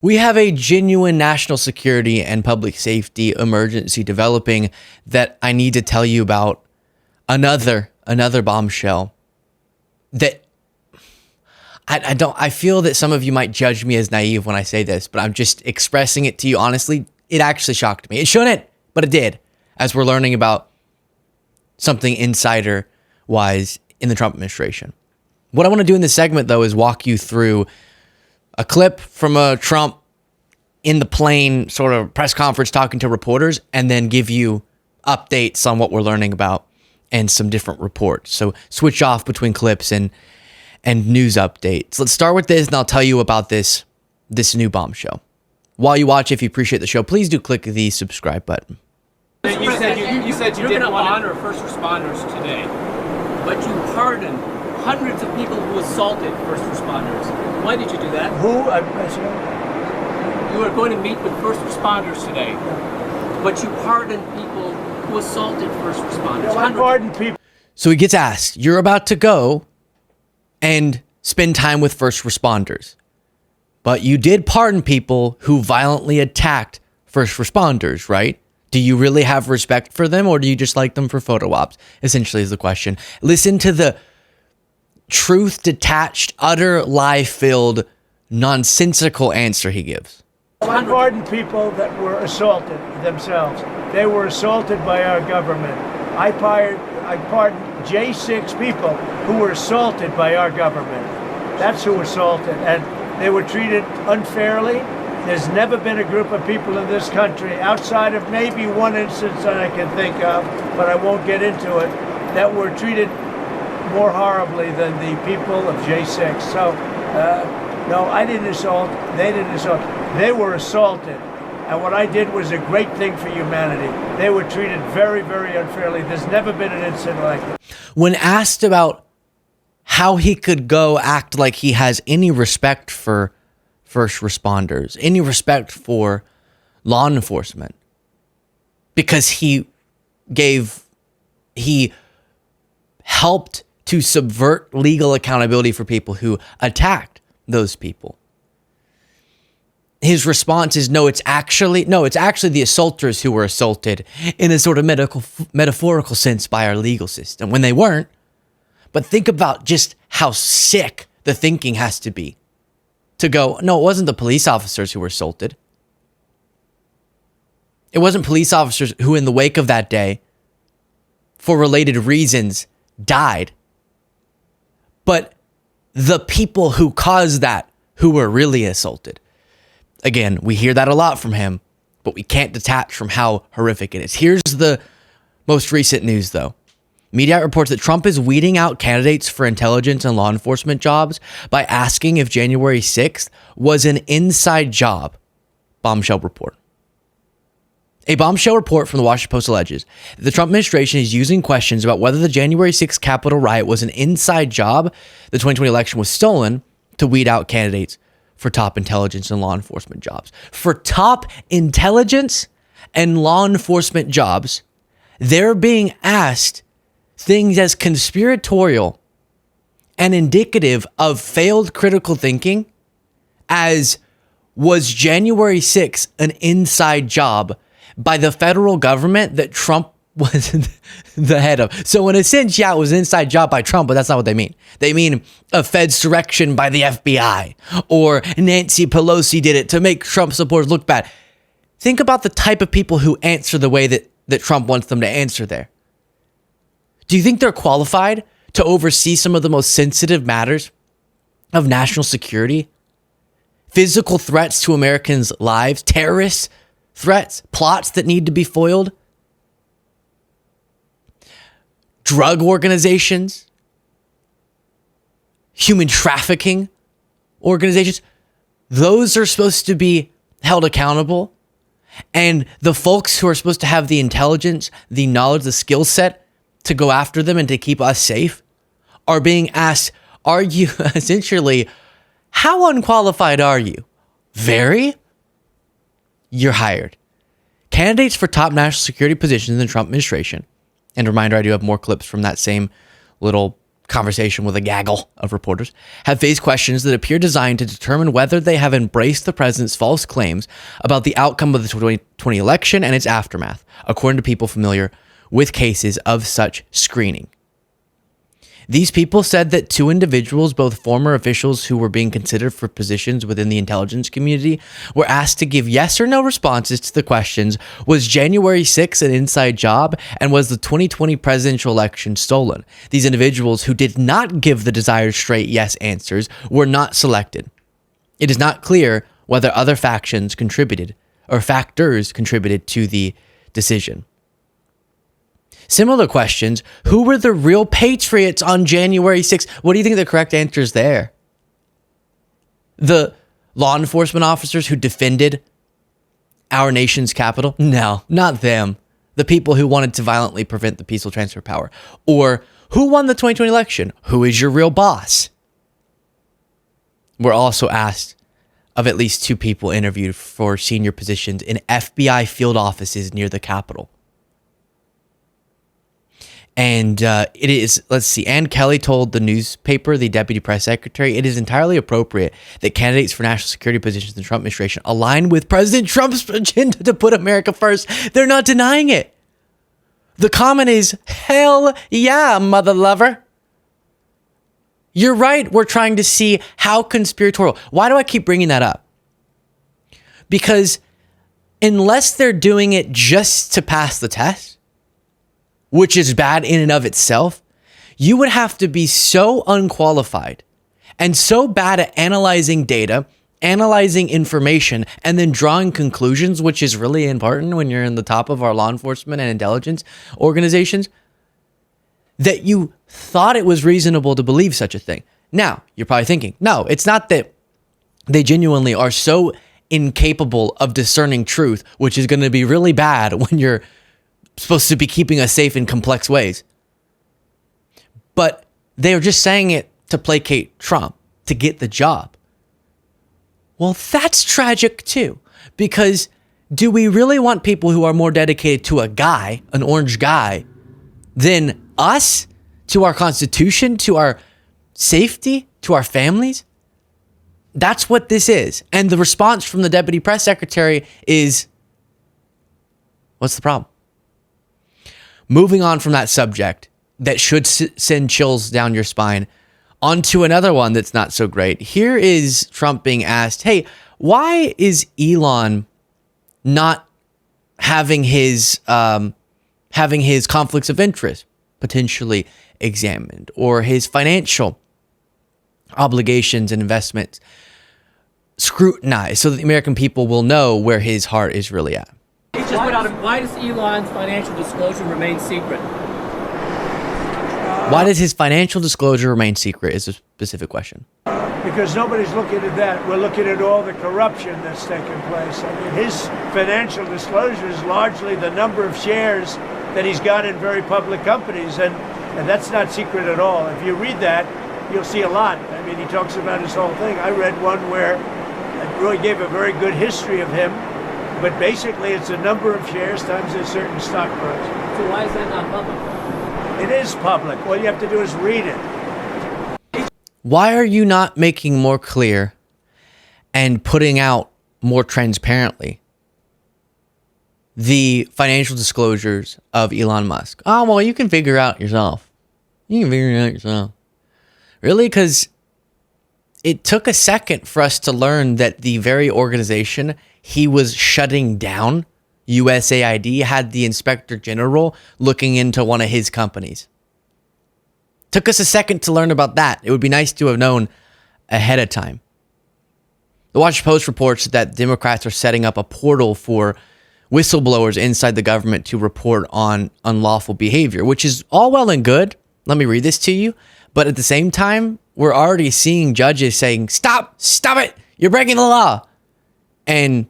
We have a genuine national security and public safety emergency developing that I need to tell you about. Another bombshell that I feel that some of you might judge me as naive when I say this, but I'm just expressing it to you honestly. It actually shocked me. It shouldn't, but it did, as we're learning about something insider-wise in the Trump administration. What I want to do in this segment, though, is walk you through a clip from a Trump in the plane sort of press conference talking to reporters, and then give you updates on what we're learning about and some different reports. So switch off between clips and news updates. Let's start with this, and I'll tell you about this new bombshell. While you watch, if you appreciate the show, please do click the subscribe button. You said you didn't want to honor first responders today, but you pardoned hundreds of people who assaulted first responders. Why did you do that? Who? You are going to meet with first responders today, but you pardoned people who assaulted first responders. No, I pardoned people. So he gets asked, you're about to go and spend time with first responders, but you did pardon people who violently attacked first responders, right? Do you really have respect for them, or do you just like them for photo ops? Essentially is the question. Listen to the truth-detached, utter lie-filled, nonsensical answer he gives. I pardoned people that were assaulted themselves. They were assaulted by our government. I pardoned J6 people who were assaulted by our government. That's who assaulted, and they were treated unfairly. There's never been a group of people in this country, outside of maybe one instance that I can think of, but I won't get into it, that were treated more horribly than the people of J6. So, no, I didn't assault. They didn't assault. They were assaulted. And what I did was a great thing for humanity. They were treated very, very unfairly. There's never been an incident like that. When asked about how he could go act like he has any respect for first responders, any respect for law enforcement, because he helped to subvert legal accountability for people who attacked those people. His response is, no, it's actually the assaulters who were assaulted in a sort of metaphorical sense by our legal system, when they weren't. But think about just how sick the thinking has to be to go, no, it wasn't the police officers who were assaulted. It wasn't police officers who, in the wake of that day, for related reasons, died. But the people who caused that, who were really assaulted. Again, we hear that a lot from him, but we can't detach from how horrific it is. Here's the most recent news, though. Media reports that Trump is weeding out candidates for intelligence and law enforcement jobs by asking if January 6th was an inside job. Bombshell report. A bombshell report from the Washington Post alleges that the Trump administration is using questions about whether the January 6th Capitol riot was an inside job, the 2020 election was stolen, to weed out candidates for top intelligence and law enforcement jobs. For top intelligence and law enforcement jobs, they're being asked things as conspiratorial and indicative of failed critical thinking as, was January 6th an inside job by the federal government that Trump was the head of? So in a sense, yeah, it was an inside job by Trump, but that's not what they mean. They mean a Fedsurrection by the FBI, or Nancy Pelosi did it to make Trump supporters look bad. Think about the type of people who answer the way that Trump wants them to answer there. Do you think they're qualified to oversee some of the most sensitive matters of national security? Physical threats to Americans' lives, terrorist threats, plots that need to be foiled, drug organizations, human trafficking organizations. Those are supposed to be held accountable. And the folks who are supposed to have the intelligence, the knowledge, the skill set to go after them and to keep us safe are being asked, are you essentially, how unqualified are you? Very? You're hired. Candidates for top national security positions in the Trump administration. And a reminder, I do have more clips from that same little conversation with a gaggle of reporters, have faced questions that appear designed to determine whether they have embraced the president's false claims about the outcome of the 2020 election and its aftermath, according to people familiar with cases of such screening. These people said that two individuals, both former officials who were being considered for positions within the intelligence community, were asked to give yes or no responses to the questions: was January 6th an inside job, and was the 2020 presidential election stolen? These individuals who did not give the desired straight yes answers were not selected. It is not clear whether other factors contributed to the decision. Similar questions: who were the real patriots on January 6th? What do you think the correct answer is there? The law enforcement officers who defended our nation's capital? No, not them. The people who wanted to violently prevent the peaceful transfer of power. Or who won the 2020 election? Who is your real boss? We're also asked of at least two people interviewed for senior positions in FBI field offices near the Capitol. And it is, let's see, Ann Kelly told the newspaper, the deputy press secretary, it is entirely appropriate that candidates for national security positions in the Trump administration align with President Trump's agenda to put America first. They're not denying it. The comment is, hell yeah, mother lover. You're right. We're trying to see how conspiratorial. Why do I keep bringing that up? Because unless they're doing it just to pass the test, which is bad in and of itself, you would have to be so unqualified and so bad at analyzing data, analyzing information, and then drawing conclusions, which is really important when you're in the top of our law enforcement and intelligence organizations, that you thought it was reasonable to believe such a thing. Now, you're probably thinking, no, it's not that they genuinely are so incapable of discerning truth, which is going to be really bad when you're supposed to be keeping us safe in complex ways. But they are just saying it to placate Trump, to get the job. Well, that's tragic too, because do we really want people who are more dedicated to a guy, an orange guy, than us, to our Constitution, to our safety, to our families? That's what this is. And the response from the deputy press secretary is, what's the problem? Moving on from that subject that should send chills down your spine, onto another one that's not so great. Here is Trump being asked, hey, why is Elon not having his conflicts of interest potentially examined, or his financial obligations and investments scrutinized, so that the American people will know where his heart is really at? Why does Elon's financial disclosure remain secret? Why does his financial disclosure remain secret is a specific question. Because nobody's looking at that. We're looking at all the corruption that's taken place. I mean, his financial disclosure is largely the number of shares that he's got in very public companies, and that's not secret at all. If you read that, you'll see a lot. I mean, he talks about his whole thing. I read one where it really gave a very good history of him, but basically it's the number of shares times a certain stock price. So why is that not public? It is public. All you have to do is read it. Why are you not making more clear and putting out more transparently the financial disclosures of Elon Musk? Oh, well, you can figure it out yourself. You can figure it out yourself. Really? Because it took a second for us to learn that the very organization he was shutting down, USAID, had the inspector general looking into one of his companies. Took us a second to learn about that. It would be nice to have known ahead of time. The Washington Post reports that Democrats are setting up a portal for whistleblowers inside the government to report on unlawful behavior, which is all well and good. Let me read this to you. But at the same time, we're already seeing judges saying, stop it, you're breaking the law. And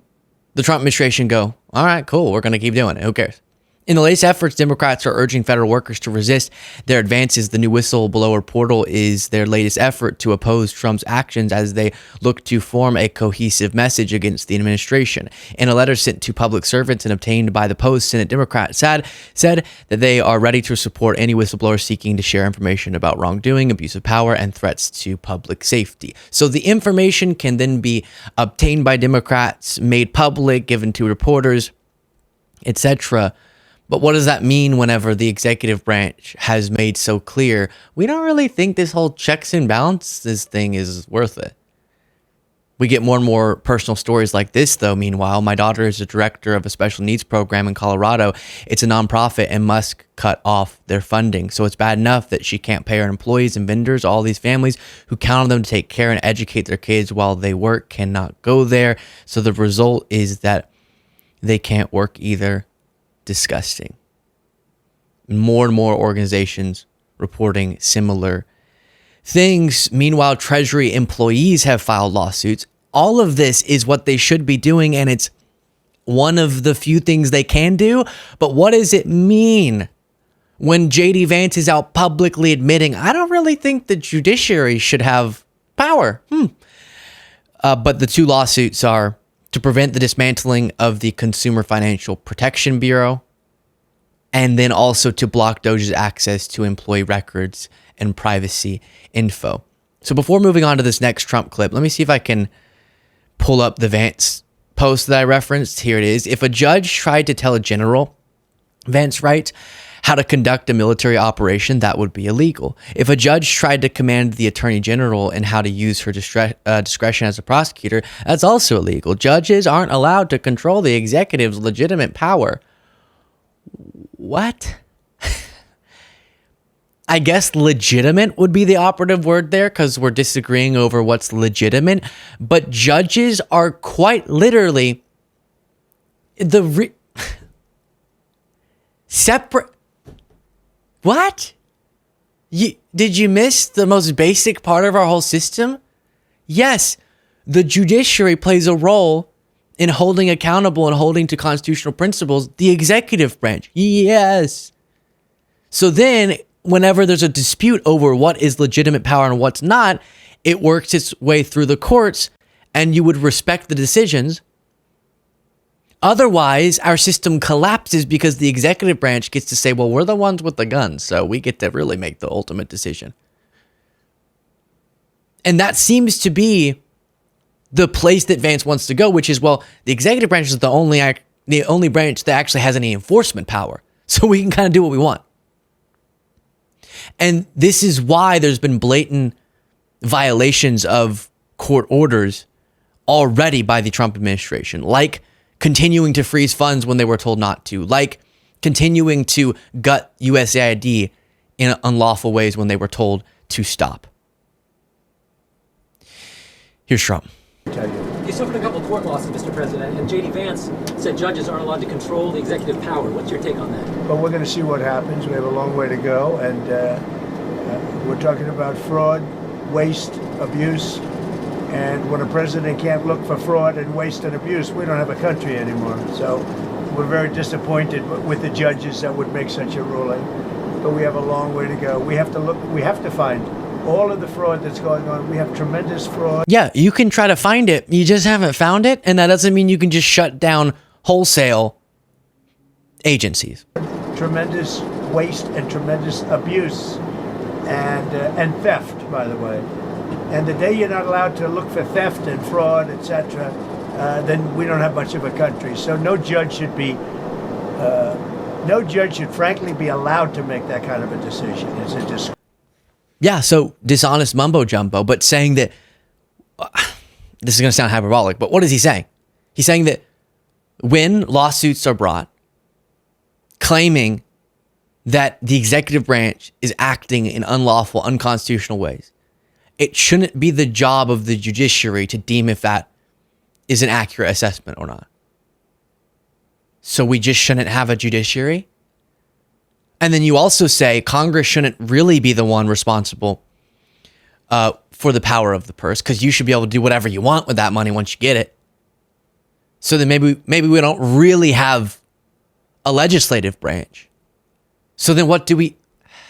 the Trump administration go, all right, cool, we're going to keep doing it. Who cares? In the latest efforts, Democrats are urging federal workers to resist their advances. The new whistleblower portal is their latest effort to oppose Trump's actions as they look to form a cohesive message against the administration. In a letter sent to public servants and obtained by the Post, Senate Democrats said that they are ready to support any whistleblower seeking to share information about wrongdoing, abuse of power, and threats to public safety. So the information can then be obtained by Democrats, made public, given to reporters, etc. But what does that mean whenever the executive branch has made so clear, we don't really think this whole checks and balances thing is worth it? We get more and more personal stories like this, though. Meanwhile, my daughter is a director of a special needs program in Colorado. It's a nonprofit and Musk cut off their funding. So it's bad enough that she can't pay her employees and vendors. All these families who count on them to take care and educate their kids while they work cannot go there. So the result is that they can't work either. Disgusting. More and more organizations reporting similar things. Meanwhile, Treasury employees have filed lawsuits. All of this is what they should be doing, and it's one of the few things they can do. But what does it mean when JD Vance is out publicly admitting, I don't really think the judiciary should have power? But the two lawsuits are to prevent the dismantling of the Consumer Financial Protection Bureau, and then also to block DOJ's access to employee records and privacy info. So before moving on to this next Trump clip, let me see if I can pull up the Vance post that I referenced. Here it is. If a judge tried to tell a general, Vance writes, how to conduct a military operation, that would be illegal. If a judge tried to command the attorney general in how to use her discretion as a prosecutor, that's also illegal. Judges aren't allowed to control the executive's legitimate power. What? I guess legitimate would be the operative word there because we're disagreeing over what's legitimate. But judges are quite literally separate. What? Did you miss the most basic part of our whole system? Yes, the judiciary plays a role in holding accountable and holding to constitutional principles the executive branch. Yes. So then, whenever there's a dispute over what is legitimate power and what's not, it works its way through the courts, and you would respect the decisions. Otherwise, our system collapses because the executive branch gets to say, well, we're the ones with the guns, so we get to really make the ultimate decision. And that seems to be the place that Vance wants to go, which is, well, the executive branch is the only branch that actually has any enforcement power. So we can kind of do what we want. And this is why there's been blatant violations of court orders already by the Trump administration, like continuing to freeze funds when they were told not to, like continuing to gut USAID in unlawful ways when they were told to stop. Here's Trump. You suffered a couple court losses, Mr. President, and JD Vance said judges aren't allowed to control the executive power. What's your take on that? But we're going to see what happens. We have a long way to go, and we're talking about fraud, waste, abuse. And when a president can't look for fraud and waste and abuse, we don't have a country anymore. So we're very disappointed with the judges that would make such a ruling. But we have a long way to go. We have to find all of the fraud that's going on. We have tremendous fraud. Yeah, you can try to find it. You just haven't found it. And that doesn't mean you can just shut down wholesale agencies. Tremendous waste and tremendous abuse and theft, by the way. And the day you're not allowed to look for theft and fraud, etc., then we don't have much of a country. So no judge should frankly be allowed to make that kind of a decision. It's a disgrace. Yeah, so dishonest mumbo jumbo, but saying that, this is going to sound hyperbolic, but what is he saying? He's saying that when lawsuits are brought, claiming that the executive branch is acting in unlawful, unconstitutional ways, it shouldn't be the job of the judiciary to deem if that is an accurate assessment or not. So we just shouldn't have a judiciary? And then you also say Congress shouldn't really be the one responsible for the power of the purse because you should be able to do whatever you want with that money once you get it. So then maybe we don't really have a legislative branch. So then what do we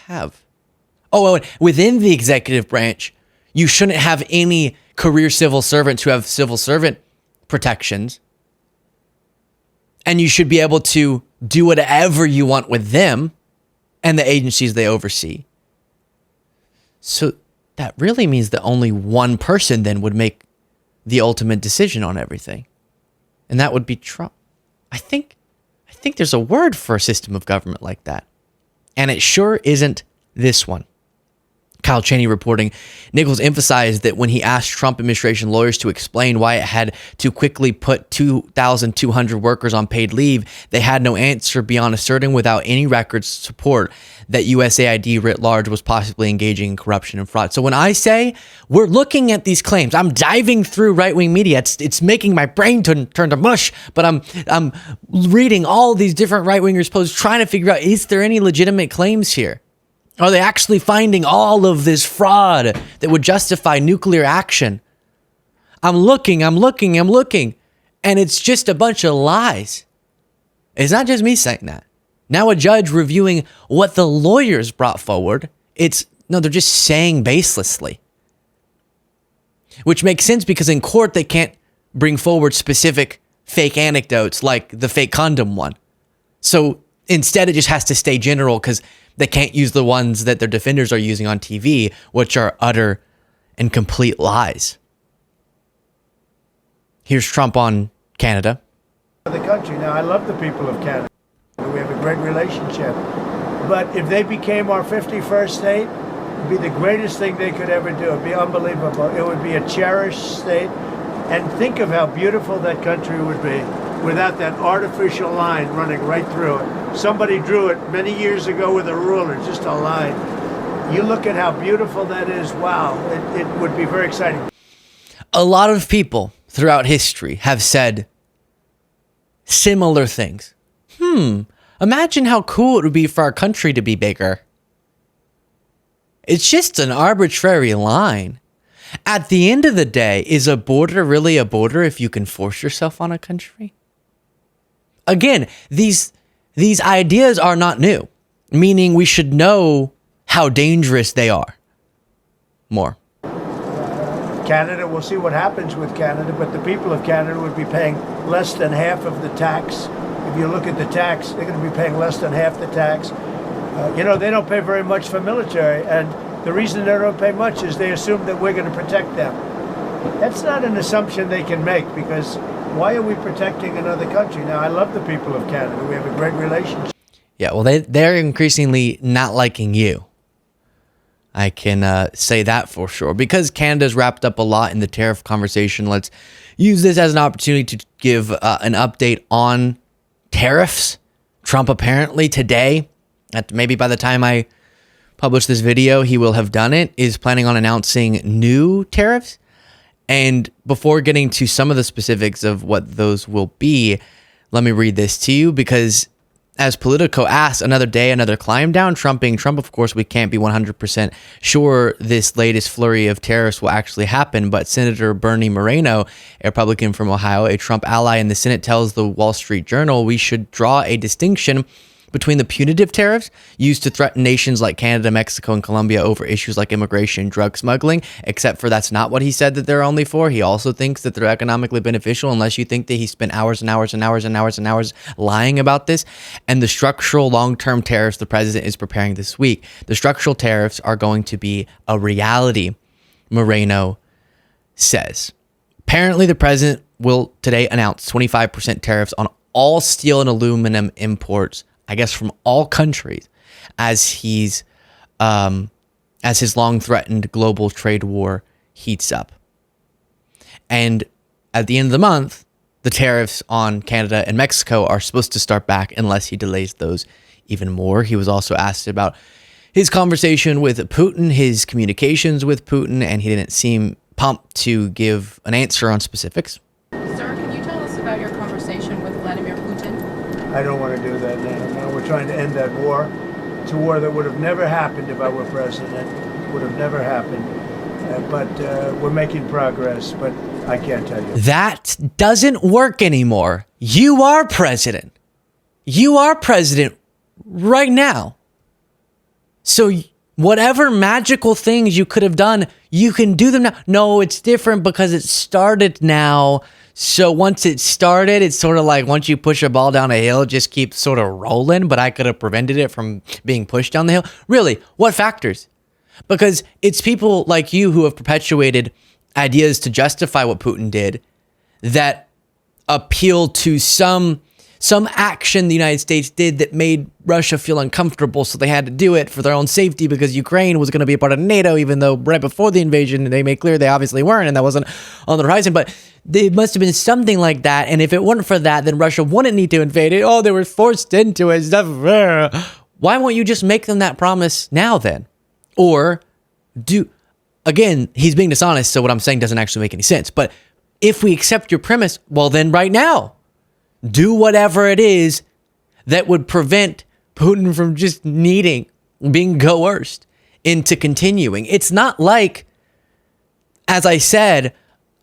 have? Oh, within the executive branch, you shouldn't have any career civil servants who have civil servant protections. And you should be able to do whatever you want with them and the agencies they oversee. So that really means that only one person then would make the ultimate decision on everything. And that would be Trump. I think there's a word for a system of government like that. And it sure isn't this one. Kyle Cheney reporting, Nichols emphasized that when he asked Trump administration lawyers to explain why it had to quickly put 2,200 workers on paid leave, they had no answer beyond asserting without any records support that USAID writ large was possibly engaging in corruption and fraud. So when I say we're looking at these claims, I'm diving through right-wing media. It's making my brain turn to mush, but I'm reading all these different right-wingers posts trying to figure out, is there any legitimate claims here? Are they actually finding all of this fraud that would justify nuclear action? I'm looking, and it's just a bunch of lies. It's not just me saying that. Now a judge reviewing what the lawyers brought forward, they're just saying baselessly. Which makes sense because in court they can't bring forward specific fake anecdotes like the fake condom one. So instead it just has to stay general because they can't use the ones that their defenders are using on TV, which are utter and complete lies. Here's Trump on Canada. The country. Now, I love the people of Canada. We have a great relationship. But if they became our 51st state, it would be the greatest thing they could ever do. It would be unbelievable. It would be a cherished state. And think of how beautiful that country would be without that artificial line running right through it. Somebody drew it many years ago with a ruler, just a line. You look at how beautiful that is. Wow, it would be very exciting. A lot of people throughout history have said similar things. Imagine how cool it would be for our country to be bigger. It's just an arbitrary line. At the end of the day, is a border really a border if you can force yourself on a country? Again, these ideas are not new, meaning we should know how dangerous they are. More. Canada, we'll see what happens with Canada, but the people of Canada would be paying less than half of the tax. If you look at the tax, they're going to be paying less than half the tax. They don't pay very much for military, and the reason they don't pay much is they assume that we're going to protect them. That's not an assumption they can make, because why are we protecting another country? Now, I love the people of Canada. We have a great relationship. Yeah, well, they're increasingly not liking you. I can say that for sure. Because Canada's wrapped up a lot in the tariff conversation, let's use this as an opportunity to give an update on tariffs. Trump apparently today, maybe by the time I publish this video, he will have done it, is planning on announcing new tariffs. And before getting to some of the specifics of what those will be, let me read this to you, because as Politico asks, another day, another climb down. Trump being Trump, of course, we can't be 100% sure this latest flurry of tariffs will actually happen. But Senator Bernie Moreno, a Republican from Ohio, a Trump ally in the Senate, tells the Wall Street Journal we should draw a distinction between the punitive tariffs used to threaten nations like Canada, Mexico, and Colombia over issues like immigration and drug smuggling, except for that's not what he said that they're only for. He also thinks that they're economically beneficial, unless you think that he spent hours and hours and hours and hours and hours lying about this. And the structural long-term tariffs the president is preparing this week. The structural tariffs are going to be a reality, Moreno says. Apparently, the president will today announce 25% tariffs on all steel and aluminum imports, I guess, from all countries, as his long-threatened global trade war heats up. And at the end of the month, the tariffs on Canada and Mexico are supposed to start back unless he delays those even more. He was also asked about his conversation with Putin, his communications with Putin, and he didn't seem pumped to give an answer on specifics. Sir, can you tell us about your conversation with Vladimir Putin? I don't want to do that now. We're trying to end that war. It's a war that would have never happened if I were president. It would have never happened. But we're making progress, but I can't tell you. That doesn't work anymore. You are president. you are president right now. So whatever magical things you could have done, you can do them now. No, it's different because it started now. So once it started, it's sort of like once you push a ball down a hill, it just keeps sort of rolling, but I could have prevented it from being pushed down the hill. Really, what factors? Because it's people like you who have perpetuated ideas to justify what Putin did that appeal to some action the United States did that made Russia feel uncomfortable, so they had to do it for their own safety because Ukraine was going to be a part of NATO, even though right before the invasion, they made clear they obviously weren't, and that wasn't on the horizon. But there must have been something like that, and if it weren't for that, then Russia wouldn't need to invade it. Oh, they were forced into it. Why won't you just make them that promise now then? Or again, he's being dishonest, so what I'm saying doesn't actually make any sense. But if we accept your premise, well then right now, do whatever it is that would prevent Putin from just being coerced into continuing. It's not like, as I said,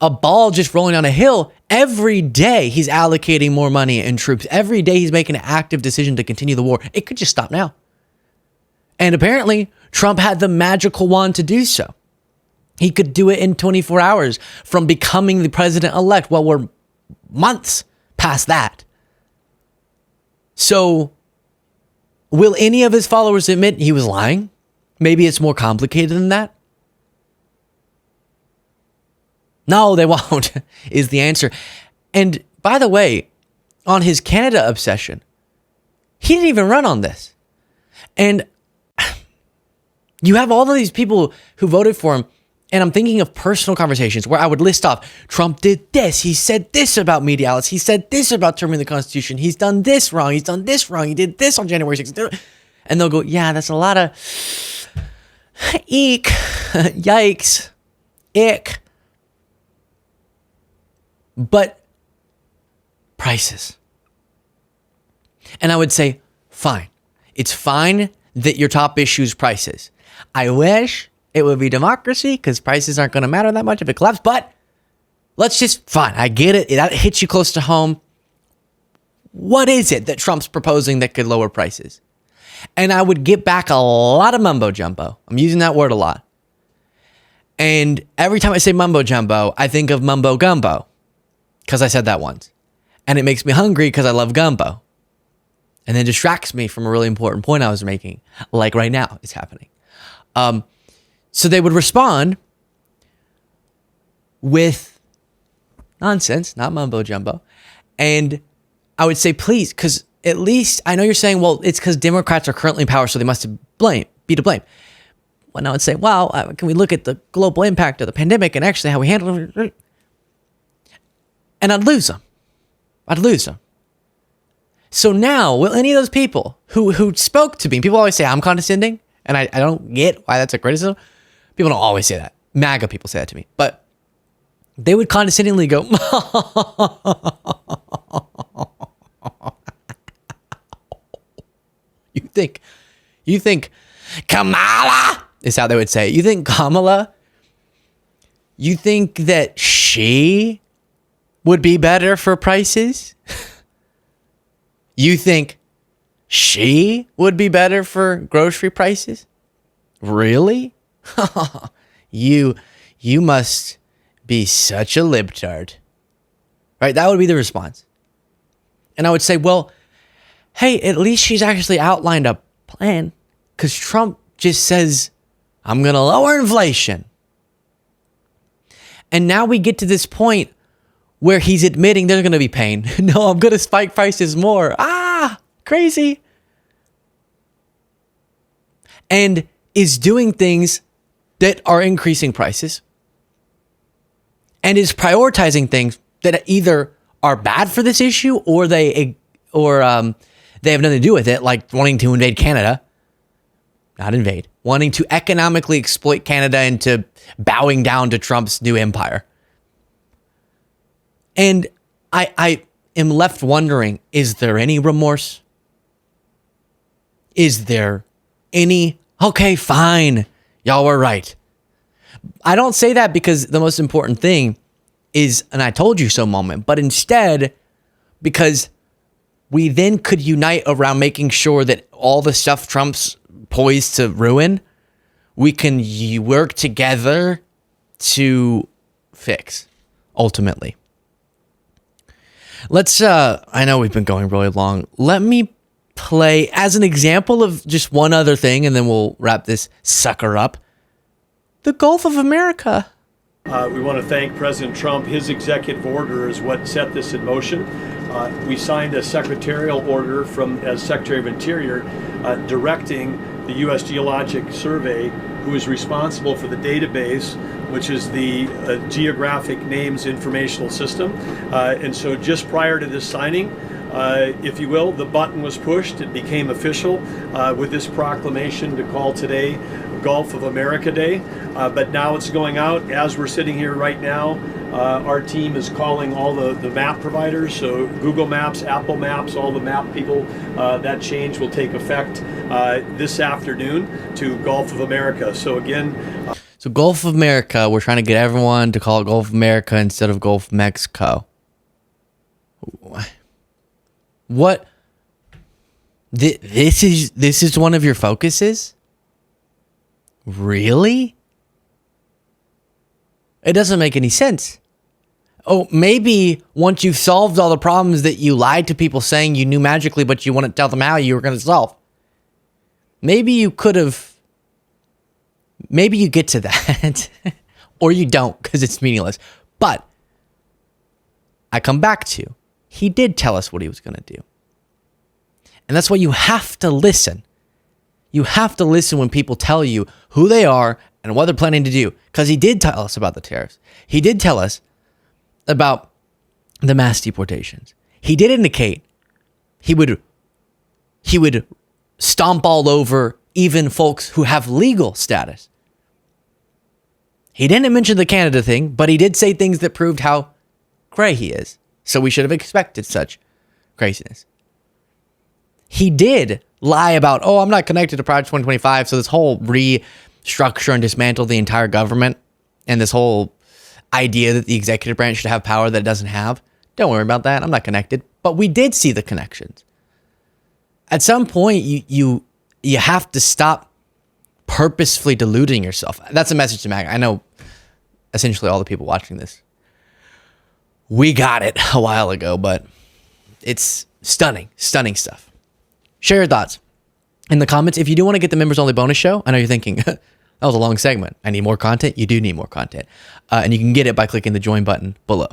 a ball just rolling down a hill. Every day he's allocating more money and troops. Every day he's making an active decision to continue the war. It could just stop now. And apparently Trump had the magical wand to do so. He could do it in 24 hours from becoming the president-elect. Well, we're months past that. So, will any of his followers admit he was lying? Maybe it's more complicated than that. No, they won't, is the answer. And by the way, on his Canada obsession, he didn't even run on this. And you have all of these people who voted for him. And I'm thinking of personal conversations where I would list off, Trump did this. He said this about media outlets. He said this about terming the Constitution. He's done this wrong. He's done this wrong. He did this on January 6th. And they'll go, yeah, that's a lot of eek, yikes, ick. But prices. And I would say, fine. It's fine that your top issue is prices. I wish it would be democracy because prices aren't going to matter that much if it collapses. But let's just, fine, I get it. That hits you close to home. What is it that Trump's proposing that could lower prices? And I would get back a lot of mumbo jumbo. I'm using that word a lot. And every time I say mumbo jumbo, I think of mumbo gumbo because I said that once. And it makes me hungry because I love gumbo. And then distracts me from a really important point I was making, like right now it's happening. So they would respond with nonsense, not mumbo jumbo. And I would say, please, because at least I know you're saying, well, it's because Democrats are currently in power, so they must be to blame. When I would say, well, can we look at the global impact of the pandemic and actually how we handle it? And I'd lose them. So now, will any of those people who spoke to me, people always say I'm condescending, and I don't get why that's a criticism. People don't always say that. MAGA people say that to me. But they would condescendingly go, you think Kamala is how they would say it. You think Kamala, you think that she would be better for prices? You think she would be better for grocery prices? Really? You must be such a libtard. Right? That would be the response. And I would say, well, hey, at least she's actually outlined a plan. Because Trump just says, I'm going to lower inflation. And now we get to this point where he's admitting there's going to be pain. No, I'm going to spike prices more. Crazy. And is doing things that are increasing prices and is prioritizing things that either are bad for this issue or they have nothing to do with it, like wanting to invade Canada. Not invade. Wanting to economically exploit Canada into bowing down to Trump's new empire. And I am left wondering, is there any remorse? Is there any, okay, fine, y'all were right. I don't say that because the most important thing is an I told you so moment, but instead because we then could unite around making sure that all the stuff Trump's poised to ruin, we can work together to fix, ultimately. Let's, I know we've been going really long. Let me play as an example of just one other thing, and then we'll wrap this sucker up. The Gulf of America. We want to thank President Trump. His executive order is what set this in motion. We signed a secretarial order as Secretary of Interior directing the U.S. Geologic Survey, who is responsible for the database, which is the Geographic Names Informational System. And so just prior to this signing, if you will, the button was pushed. It became official with this proclamation to call today Gulf of America Day. But now it's going out. As we're sitting here right now, our team is calling all the map providers, so Google Maps, Apple Maps, all the map people. That change will take effect this afternoon to Gulf of America. So again... So Gulf of America, we're trying to get everyone to call it Gulf of America instead of Gulf of Mexico. What? This is one of your focuses? Really? It doesn't make any sense. Oh, maybe once you've solved all the problems that you lied to people saying you knew magically, but you wouldn't tell them how you were going to solve. Maybe you could have. Maybe you get to that. Or you don't, because it's meaningless. But I come back to, he did tell us what he was going to do. And that's why you have to listen. You have to listen when people tell you who they are and what they're planning to do. Because he did tell us about the tariffs. He did tell us about the mass deportations. He did indicate he would stomp all over even folks who have legal status. He didn't mention the Canada thing, but he did say things that proved how cray he is. So we should have expected such craziness. He did lie about, oh, I'm not connected to Project 2025. So this whole restructure and dismantle the entire government and this whole idea that the executive branch should have power that it doesn't have. Don't worry about that. I'm not connected. But we did see the connections. At some point, you have to stop purposefully deluding yourself. That's a message to Mag. I know essentially all the people watching this, we got it a while ago, but it's stunning stuff. Share your thoughts in the comments. If you do want to get the members only bonus show, I know you're thinking, that was a long segment. I need more content. You do need more content. And you can get it by clicking the join button below.